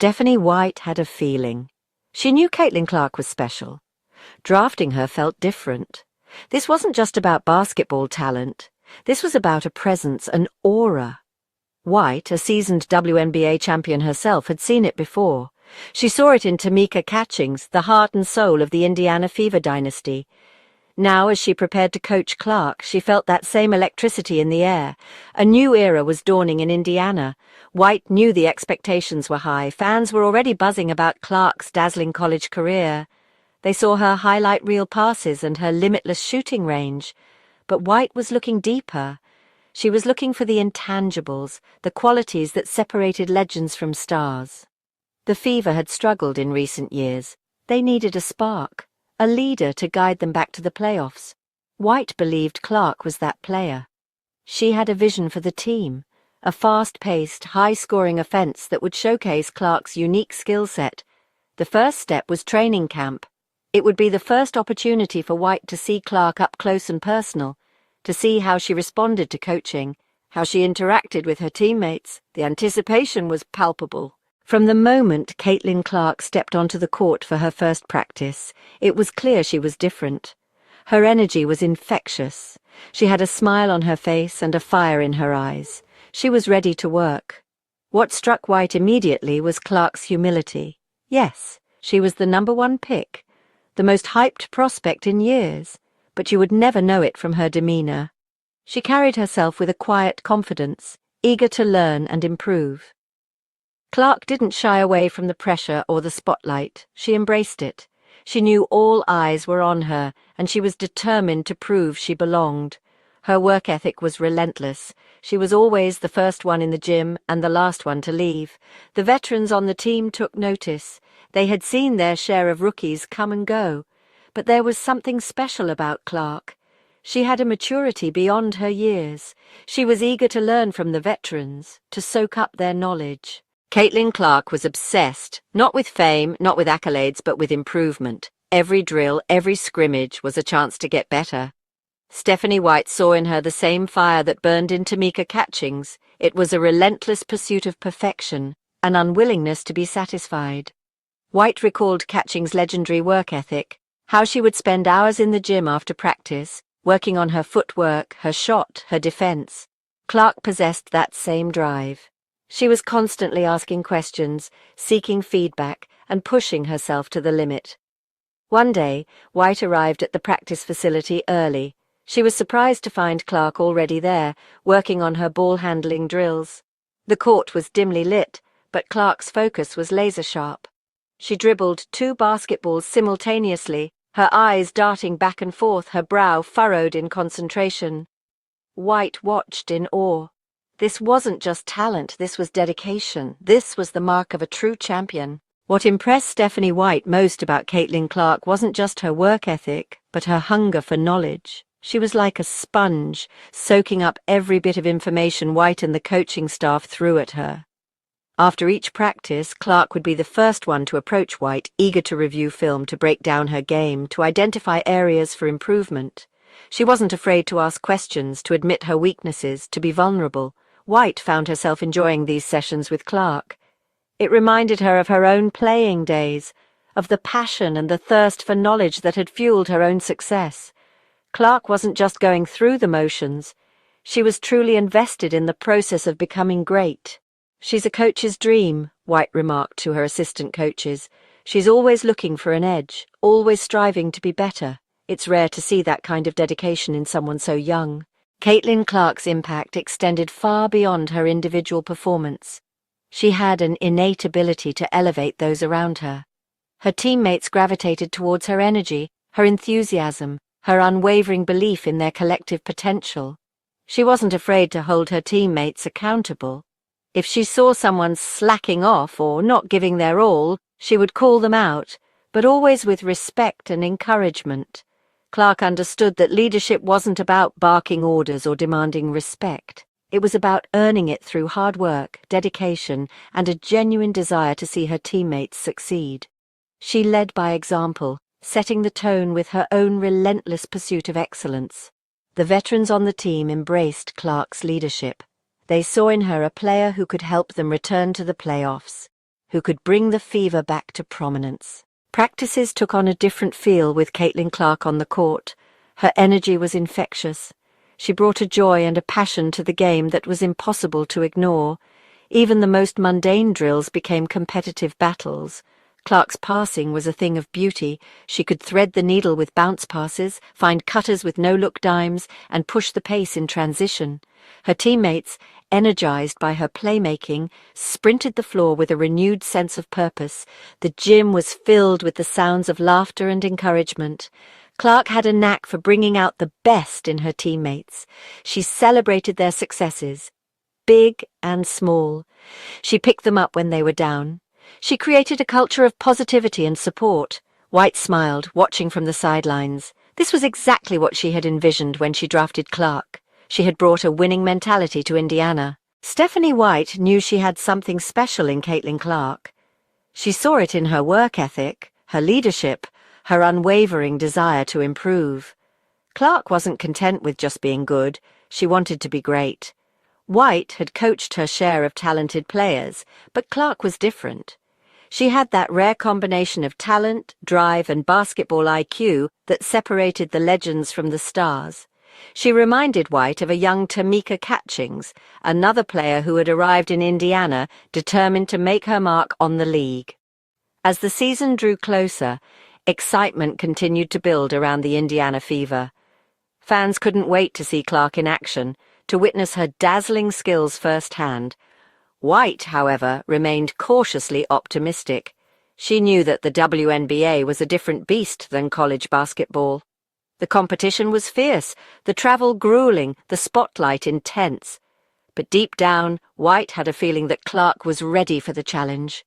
Stephanie White had a feeling. She knew Caitlin Clark was special. Drafting her felt different. This wasn't just about basketball talent. This was about a presence, an aura. White, a seasoned WNBA champion herself, had seen it before. She saw it in Tamika Catchings, the heart and soul of the Indiana Fever dynasty. Now, as she prepared to coach Clark, she felt that same electricity in the air. A new era was dawning in Indiana. White knew the expectations were high. Fans were already buzzing about Clark's dazzling college career. They saw her highlight reel passes and her limitless shooting range. But White was looking deeper. She was looking for the intangibles, the qualities that separated legends from stars. The Fever had struggled in recent years. They needed a spark, a leader to guide them back to the playoffs. White believed Clark was that player. She had a vision for the team, a fast-paced, high-scoring offense that would showcase Clark's unique skill set. The first step was training camp. It would be the first opportunity for White to see Clark up close and personal, to see how she responded to coaching, how she interacted with her teammates. The anticipation was palpable. From the moment Caitlin Clark stepped onto the court for her first practice, it was clear she was different. Her energy was infectious. She had a smile on her face and a fire in her eyes. She was ready to work. What struck White immediately was Clark's humility. Yes, she was the #1 pick, the most hyped prospect in years, but you would never know it from her demeanor. She carried herself with a quiet confidence, eager to learn and improve. Clark didn't shy away from the pressure or the spotlight. She embraced it. She knew all eyes were on her, and she was determined to prove she belonged. Her work ethic was relentless. She was always the first one in the gym and the last one to leave. The veterans on the team took notice. They had seen their share of rookies come and go. But there was something special about Clark. She had a maturity beyond her years. She was eager to learn from the veterans, to soak up their knowledge. Caitlin Clark was obsessed, not with fame, not with accolades, but with improvement. Every drill, every scrimmage was a chance to get better. Stephanie White saw in her the same fire that burned in Tamika Catchings. It was a relentless pursuit of perfection, an unwillingness to be satisfied. White recalled Catchings' legendary work ethic, how she would spend hours in the gym after practice, working on her footwork, her shot, her defense. Clark possessed that same drive. She was constantly asking questions, seeking feedback, and pushing herself to the limit. One day, White arrived at the practice facility early. She was surprised to find Clark already there, working on her ball-handling drills. The court was dimly lit, but Clark's focus was laser-sharp. She dribbled 2 basketballs simultaneously, her eyes darting back and forth, her brow furrowed in concentration. White watched in awe. This wasn't just talent, this was dedication. This was the mark of a true champion. What impressed Stephanie White most about Caitlin Clark wasn't just her work ethic, but her hunger for knowledge. She was like a sponge, soaking up every bit of information White and the coaching staff threw at her. After each practice, Clark would be the first one to approach White, eager to review film, to break down her game, to identify areas for improvement. She wasn't afraid to ask questions, to admit her weaknesses, to be vulnerable. White found herself enjoying these sessions with Clark. It reminded her of her own playing days, of the passion and the thirst for knowledge that had fueled her own success. Clark wasn't just going through the motions. She was truly invested in the process of becoming great. "She's a coach's dream," White remarked to her assistant coaches. "She's always looking for an edge, always striving to be better. It's rare to see that kind of dedication in someone so young." Caitlin Clark's impact extended far beyond her individual performance. She had an innate ability to elevate those around her. Her teammates gravitated towards her energy, her enthusiasm, her unwavering belief in their collective potential. She wasn't afraid to hold her teammates accountable. If she saw someone slacking off or not giving their all, she would call them out, but always with respect and encouragement. Clark understood that leadership wasn't about barking orders or demanding respect. It was about earning it through hard work, dedication, and a genuine desire to see her teammates succeed. She led by example, setting the tone with her own relentless pursuit of excellence. The veterans on the team embraced Clark's leadership. They saw in her a player who could help them return to the playoffs. who could bring the fever back to prominence. Practices took on a different feel with Caitlin Clark on the court. Her energy was infectious. She brought a joy and a passion to the game that was impossible to ignore. Even the most mundane drills became competitive battles. Clark's passing was a thing of beauty. She could thread the needle with bounce passes, find cutters with no-look dimes, and push the pace in transition. Her teammates, energized by her playmaking, sprinted the floor with a renewed sense of purpose. The gym was filled with the sounds of laughter and encouragement. Clark had a knack for bringing out the best in her teammates. She celebrated their successes, big and small. She picked them up when they were down. She created a culture of positivity and support. White smiled, watching from the sidelines. This was exactly what she had envisioned when she drafted Clark. She had brought a winning mentality to Indiana. Stephanie White knew she had something special in Caitlin Clark. She saw it in her work ethic, her leadership, her unwavering desire to improve. Clark wasn't content with just being good. She wanted to be great. White had coached her share of talented players, but Clark was different. She had that rare combination of talent, drive, and basketball IQ that separated the legends from the stars. She reminded White of a young Tamika Catchings, another player who had arrived in Indiana determined to make her mark on the league. As the season drew closer, excitement continued to build around the Indiana Fever. Fans couldn't wait to see Clark in action, to witness her dazzling skills firsthand. White, however, remained cautiously optimistic. She knew that the WNBA was a different beast than college basketball. The competition was fierce, the travel grueling, the spotlight intense. But deep down, White had a feeling that Clark was ready for the challenge.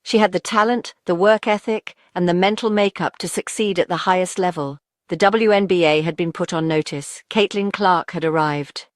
She had the talent, the work ethic, and the mental makeup to succeed at the highest level. The WNBA had been put on notice. Caitlin Clark had arrived.